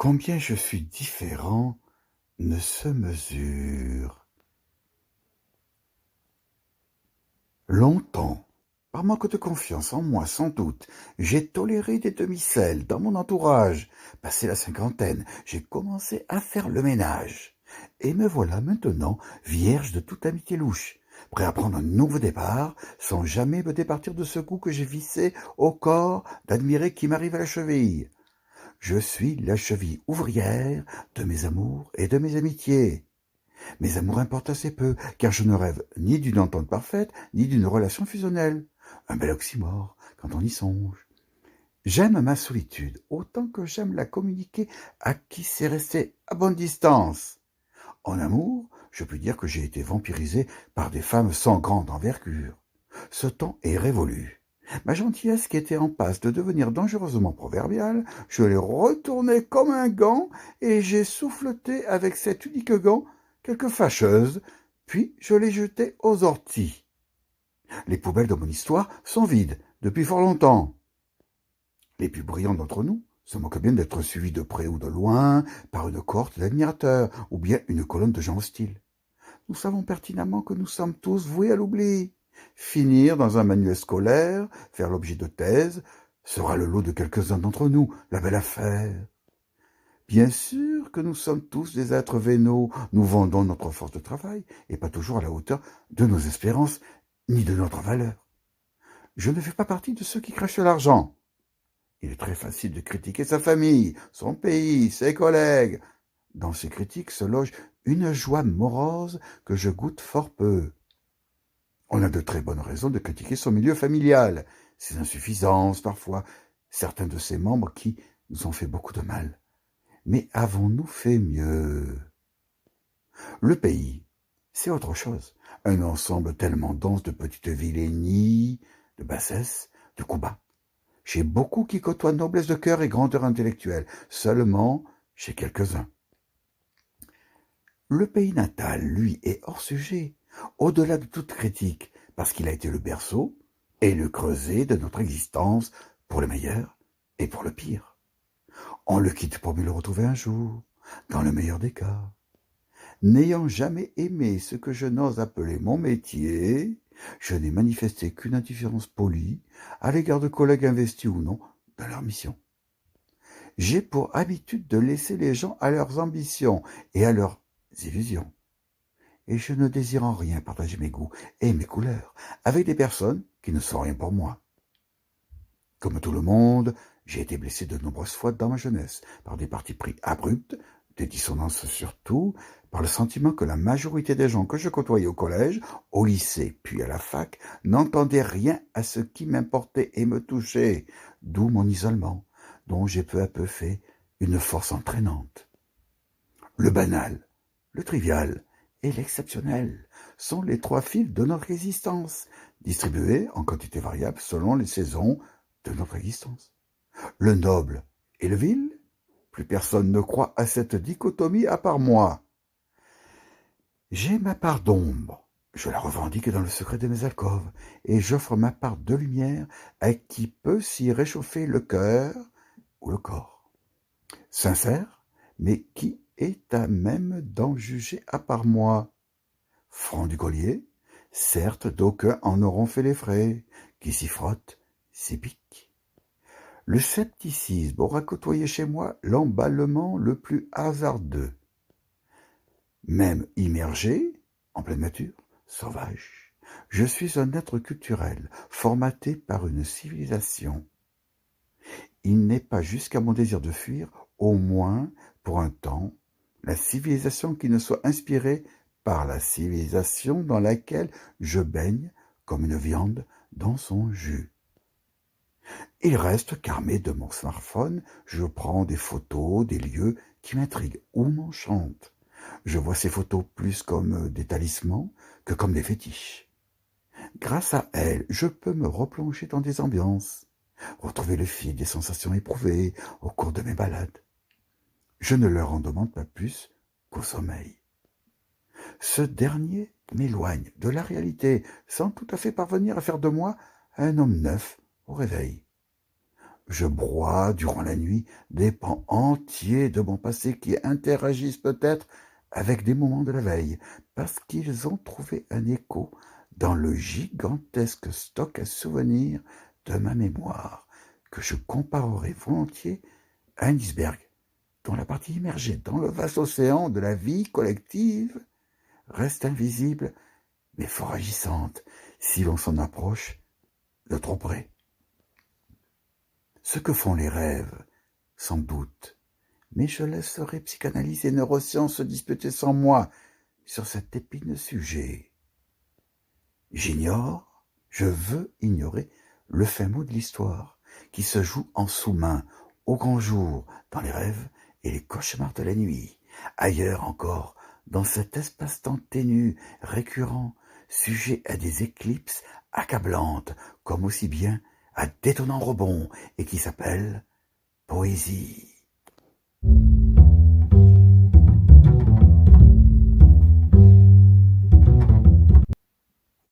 Combien je suis différent ne se mesure. Longtemps, par manque de confiance en moi sans doute, j'ai toléré des demi-sels dans mon entourage. Passé la cinquantaine, j'ai commencé à faire le ménage. Et me voilà maintenant vierge de toute amitié louche, prêt à prendre un nouveau départ, sans jamais me départir de ce goût que j'ai vissé au corps d'admirer qui m'arrive à la cheville. Je suis la cheville ouvrière de mes amours et de mes amitiés. Mes amours importent assez peu, car je ne rêve ni d'une entente parfaite, ni d'une relation fusionnelle. Un bel oxymore, quand on y songe. J'aime ma solitude autant que j'aime la communiquer à qui sait rester à bonne distance. En amour, je puis dire que j'ai été vampirisé par des femmes sans grande envergure. Ce temps est révolu. Ma gentillesse qui était en passe de devenir dangereusement proverbiale, je l'ai retournée comme un gant et j'ai souffleté avec cet unique gant quelques fâcheuses, puis je l'ai jetée aux orties. Les poubelles de mon histoire sont vides depuis fort longtemps. Les plus brillants d'entre nous se moquent bien d'être suivis de près ou de loin par une cohorte d'admirateurs ou bien une colonne de gens hostiles. Nous savons pertinemment que nous sommes tous voués à l'oubli. Finir dans un manuel scolaire, faire l'objet de thèses, sera le lot de quelques-uns d'entre nous, la belle affaire. Bien sûr que nous sommes tous des êtres vénaux, nous vendons notre force de travail, et pas toujours à la hauteur de nos espérances, ni de notre valeur. Je ne fais pas partie de ceux qui crachent l'argent. Il est très facile de critiquer sa famille, son pays, ses collègues. Dans ces critiques se loge une joie morose que je goûte fort peu. On a de très bonnes raisons de critiquer son milieu familial, ses insuffisances parfois, certains de ses membres qui nous ont fait beaucoup de mal. Mais avons-nous fait mieux? Le pays, c'est autre chose. Un ensemble tellement dense de petites vilaienies, de bassesses, de coups bas. Chez beaucoup qui côtoient noblesse de cœur et grandeur intellectuelle, seulement chez quelques-uns. Le pays natal, lui, est hors sujet, au-delà de toute critique, parce qu'il a été le berceau et le creuset de notre existence, pour le meilleur et pour le pire. On le quitte pour mieux le retrouver un jour, dans le meilleur des cas. N'ayant jamais aimé ce que je n'ose appeler mon métier, je n'ai manifesté qu'une indifférence polie à l'égard de collègues investis ou non dans leur mission. J'ai pour habitude de laisser les gens à leurs ambitions et à leurs illusions. Et je ne désire en rien partager mes goûts et mes couleurs avec des personnes qui ne sont rien pour moi. Comme tout le monde, j'ai été blessé de nombreuses fois dans ma jeunesse par des partis pris abrupts, des dissonances surtout, par le sentiment que la majorité des gens que je côtoyais au collège, au lycée puis à la fac n'entendaient rien à ce qui m'importait et me touchait, d'où mon isolement, dont j'ai peu à peu fait une force entraînante. Le banal, le trivial et l'exceptionnel sont les trois fils de notre existence, distribués en quantité variable selon les saisons de notre existence. Le noble et le vil, plus personne ne croit à cette dichotomie à part moi. J'ai ma part d'ombre, je la revendique dans le secret de mes alcôves, et j'offre ma part de lumière à qui peut s'y réchauffer le cœur ou le corps. Sincère, mais qui est à même d'en juger à part moi? Franc du collier, certes d'aucuns en auront fait les frais, qui s'y frottent, s'y piquent. Le scepticisme aura côtoyé chez moi l'emballement le plus hasardeux. Même immergé, en pleine nature, sauvage, je suis un être culturel, formaté par une civilisation. Il n'est pas jusqu'à mon désir de fuir, au moins, pour un temps, la civilisation qui ne soit inspirée par la civilisation dans laquelle je baigne comme une viande dans son jus. Il reste qu'armé de mon smartphone, je prends des photos des lieux qui m'intriguent ou m'enchantent. Je vois ces photos plus comme des talismans que comme des fétiches. Grâce à elles, je peux me replonger dans des ambiances, retrouver le fil des sensations éprouvées au cours de mes balades. Je ne leur en demande pas plus qu'au sommeil. Ce dernier m'éloigne de la réalité sans tout à fait parvenir à faire de moi un homme neuf au réveil. Je broie durant la nuit des pans entiers de mon passé qui interagissent peut-être avec des moments de la veille, parce qu'ils ont trouvé un écho dans le gigantesque stock à souvenirs de ma mémoire, que je comparerai volontiers à un iceberg, dont la partie immergée dans le vaste océan de la vie collective reste invisible, mais fort agissante, si l'on s'en approche de trop près. Ce que font les rêves, sans doute, mais je laisserai psychanalyse et neurosciences se disputer sans moi sur cet épineux sujet. J'ignore, je veux ignorer le fin mot de l'histoire, qui se joue en sous-main, au grand jour, dans les rêves et les cauchemars de la nuit, ailleurs encore, dans cet espace-temps ténu, récurrent, sujet à des éclipses accablantes, comme aussi bien à d'étonnants rebonds, et qui s'appelle poésie.